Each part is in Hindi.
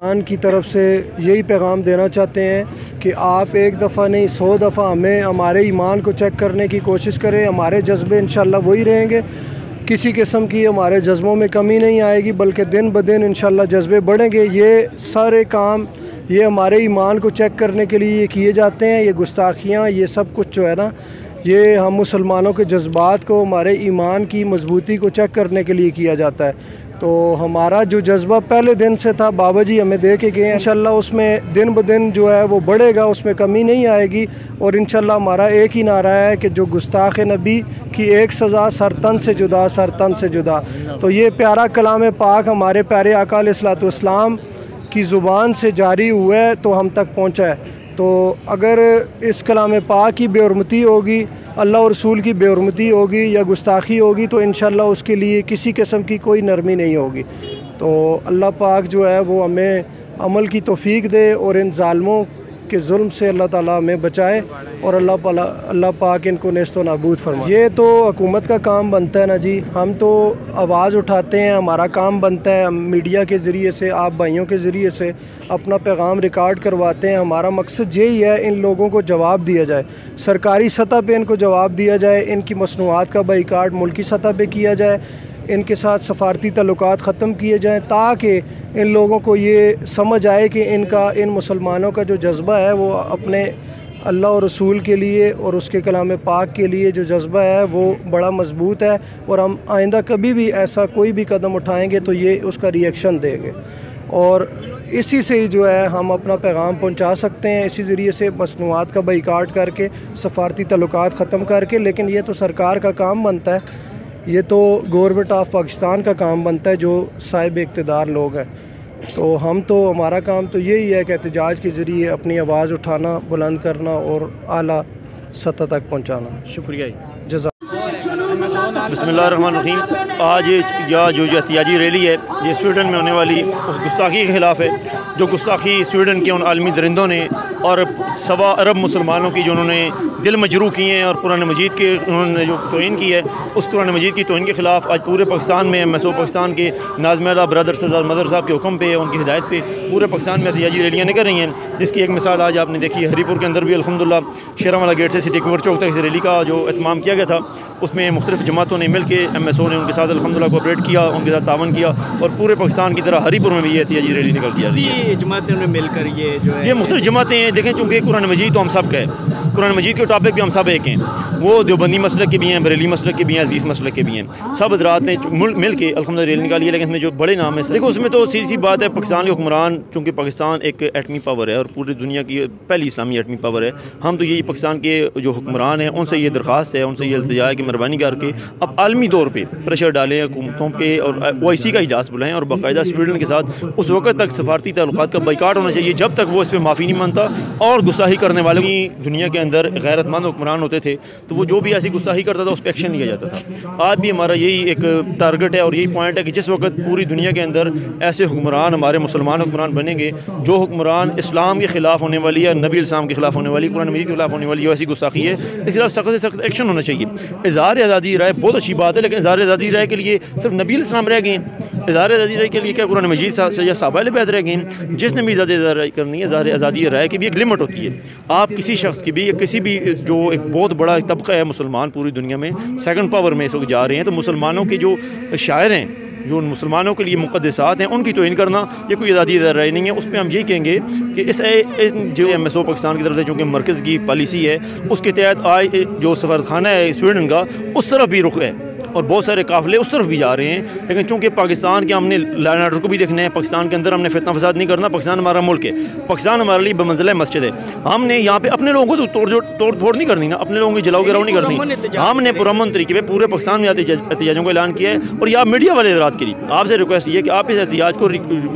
पाकिस्तान की तरफ से यही पैगाम देना चाहते हैं कि आप एक दफ़ा नहीं 100 दफ़ा हमें हमारे ईमान को चेक करने की कोशिश करें। हमारे जज्बे इंशाल्लाह वही रहेंगे, किसी किस्म की हमारे जज्बों में कमी नहीं आएगी, बल्कि दिन ब दिन इंशाल्लाह जज्बे बढ़ेंगे। ये सारे काम ये हमारे ईमान को चेक करने के लिए किए जाते हैं। ये गुस्ताखियाँ, ये सब कुछ जो है ना, ये हम मुसलमानों के जज्बात को, हमारे ईमान की मजबूती को चेक करने के लिए किया जाता है। तो हमारा जो जज्बा पहले दिन से था, बाबा जी हमें दे के गए हैं, इंशाल्लाह उसमें दिन ब दिन जो है वो बढ़ेगा, उसमें कमी नहीं आएगी। और इंशाल्लाह हमारा एक ही नारा है कि जो गुस्ताख नबी की एक सज़ा सर तन से जुदा, सर तन से जुदा। तो ये प्यारा कलाम पाक हमारे प्यारे आका अलैहिस्सलातु वस्सलाम की ज़ुबान से जारी हुआ है तो हम तक पहुँचा है। तो अगर इस कलाम पाक की बेहुरमती होगी, अल्लाह और रसूल की बेहुरमती होगी या गुस्ताखी होगी, तो इंशाल्लाह उसके लिए किसी किस्म की कोई नरमी नहीं होगी। तो अल्लाह पाक जो है वो हमें अमल की तौफीक दे और इन ज़ालिमों के जुल्म से अल्लाह ताला हमें बचाए और अल्लाह पाक इनको नेस्तो नाबूद फरमाए। ये तो हुकूमत का काम बनता है ना जी, हम तो आवाज़ उठाते हैं, हमारा काम बनता है मीडिया के ज़रिए से, आप भाइयों के ज़रिए से अपना पैगाम रिकॉर्ड करवाते हैं। हमारा मकसद यही है इन लोगों को जवाब दिया जाए, सरकारी सतह पे इनको जवाब दिया जाए, इनकी मसनूआत का बाइकाट मुल्की सतह पे किया जाए, इनके साथ सफारती ताल्लुकात ख़त्म किए जाएँ, ताकि इन लोगों को ये समझ आए कि इन मुसलमानों का जो जज्बा है वो अपने अल्लाह और रसूल के लिए और उसके कलाम पाक के लिए जो जज्बा है वो बड़ा मजबूत है। और हम आइंदा कभी भी ऐसा कोई भी कदम उठाएंगे तो ये उसका रिएक्शन देंगे, और इसी से ही जो है हम अपना पैगाम पहुंचा सकते हैं, इसी ज़रिए से मसनूआत का बाइकाट करके, सफारती ताल्लुकात ख़त्म करके। लेकिन ये तो सरकार का काम बनता है, ये तो गवर्नमेंट ऑफ पाकिस्तान का काम बनता है जो साहिब इक़्तिदार लोग हैं। तो हम तो, हमारा काम तो यही है कि एहतजाज के ज़रिए अपनी आवाज़ उठाना, बुलंद करना और आला सतह तक पहुँचाना। शुक्रिया। जज़ा बिस्मिल्लाहिर्रहमानिर्रहीम। आज जो एहतियाजी रैली है ये स्वीडन में होने वाली उस गुस्ताखी के ख़िलाफ़ है जो गुस्ताखी स्वीडन के उन आलमी दरिंदों ने और 1.25 अरब मुसलमानों की जो उन्होंने दिल मजरूह किए हैं और कुरान मजीद के उन्होंने जो तौहीन की है, उस कुरान मजीद की तौहीन के ख़िलाफ़ आज पूरे पाकिस्तान में MSO पाकिस्तान के नाज़िम आला ब्रदर सरदार मदर साहब के हुक्म पे, उनकी हिदायत पे पूरे पाकिस्तान में एहतियाजी रैलियाँ निकल रही हैं। जिसकी एक मिसाल आज आपने देखी है, हरीपुर के अंदर भी अल्हम्दुलिल्लाह शेरावाला गेट से सिद्दीक़ अकबर चौक तक इस रैली का जो एहतमाम किया गया था, उसमें मुख्तलिफ़ जमातों ने मिल के MSO ने उनके साथ अल्हम्दुलिल्लाह कोऑपरेट किया, उनके साथ तावन किया और पूरे पाकिस्तान की तरह हरीपुर में भी ये एहतियाजी रैली निकल के आ रही है। जमातों ने मिलकर ये जो है, ये मुख्तलिफ़ जमातें हैं। देखें, चूँकि कुरान मजीद तो हम सब का है, कुरान मजीद के टॉपिक भी हम सब एक हैं, वो देवबंदी मसलक के भी हैं, बरेली मसलक के भी हैं, हदीस मसलक के भी हैं। सब हज़रात ने मिल के अल्हम्दुलिल्लाह रैली निकाली है। लेकिन इसमें जो बड़े नाम है, देखो उसमें तो सीधी सी बात है, पाकिस्तान के हुक्मरान, चूँकि पाकिस्तान एक एटमी पावर है और पूरी दुनिया की पहली इस्लामी एटमी पावर है, हम तो यही पाकिस्तान के जो हुक्मरान हैं उनसे ये दरख्वास्त है, उनसे ये इल्तिजा है कि मेहरबानी करके अब आलमी तौर पर प्रेशर डालें हुकूमतों के और OIC का इजलास बुलाएँ और बाकायदा स्वीडन के साथ उस वक्त तक सफारती ताल्लुकात का बाइकाट होना चाहिए जब तक वो इस पर माफ़ी नहीं मानता। और गुस्ताखी करने वालों की दुनिया के अंदर गैरतमंद हुक्मरान होते थे तो वो जो भी ऐसी गुस्ताखी करता था उस पर एक्शन लिया जाता था। आज भी हमारा यही एक टारगेट है और यही पॉइंट है कि जिस वक्त पूरी दुनिया के अंदर ऐसे हुक्मरान, हमारे मुसलमान हुक्मरान बनेंगे जो हुक्मरान इस्लाम के ख़िलाफ़ होने वाली है, नबी इस्लाम के ख़िलाफ़ होने वाली, कुरान मजीद के ख़िलाफ़ होने वाली जो ऐसी गुस्ताखी है, इस खिलाफ सख्त से सख्त एक्शन होना चाहिए। इज़हार आज़ादी राय बहुत अच्छी बात है, लेकिन इज़हार आज़ादी राय के लिए सिर्फ नबी इस्लाम रह गए, इज़हार आज़ादी राय के लिए क्या कुरान मजीद या साहबा बैत रह गए। जिसने भी इज़हार राय करनी है, इज़हार आज़ादी राय की भी एक लिमिट होती है। आप किसी शख्स की भी, किसी भी जो एक बहुत बड़ा तबका है मुसलमान पूरी दुनिया में सेकंड पावर में इस वक्त जा रहे हैं, तो मुसलमानों के जो शायर हैं, जो उन मुसलमानों के लिए मुक़द्दसात हैं, उनकी तौहीन करना ये कोई आज़ादी राय नहीं है। उस पर हम यही कहेंगे कि इस जो MSO पाकिस्तान की तरफ से चूँकि मरकज़ की पॉलिसी है, उसके तहत आज जो सफारतखाना है स्वीडन का उस तरफ भी रुख है और बहुत सारे काफ़िले उस तरफ भी जा रहे हैं। लेकिन चूँकि पाकिस्तान के हमने लॉ एंड ऑर्डर को भी देखना है, पाकिस्तान के अंदर हमने फितना फसाद नहीं करना। पाकिस्तान हमारा मुल्क है, पाकिस्तान हमारे लिए बमंज़िल मस्जिद है। हमने यहाँ पे अपने लोगों को तो तोड़ फोड़ नहीं करनी ना, अपने लोगों की जलाओ गिराओ नहीं करनी। हमने पुरअमन तरीके पर पूरे पाकिस्तान में एहतिजाजों का ऐलान किया है। और यह मीडिया वाले हज़रात के लिए आपसे रिक्वेस्ट ये कि आप इस एहतिजाज को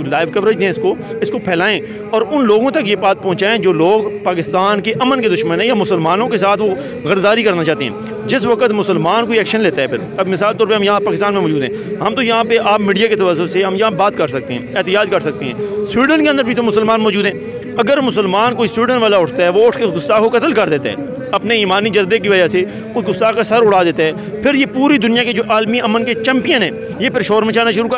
लाइव कवरेज दें, इसको फैलाएँ और उन लोगों तक ये बात पहुँचाएँ जो लोग पाकिस्तान के अमन के दुश्मन हैं या मुसलमानों के साथ वो गद्दारी करना चाहते हैं। जिस वक्त मुसलमान कोई एक्शन लेता है, फिर अब मिसाल तौर पे हम यहाँ पाकिस्तान में मौजूद हैं, हम तो यहाँ पे आप मीडिया के तवज्जुह से हम यहाँ बात कर सकते हैं, एहतियाज कर सकते हैं। स्वीडन के अंदर भी तो मुसलमान मौजूद हैं। अगर मुसलमान कोई स्वीडन वाला उठता है, वो उठ के गुस्ताख को कत्ल कर देता है, अपने ईमानी जज्बे की वजह से उस गुस्ताख का सर उड़ा देता है, फिर ये पूरी दुनिया के जो आलमी अमन के चैंपियन हैं ये फिर शोर मचाना शुरू कर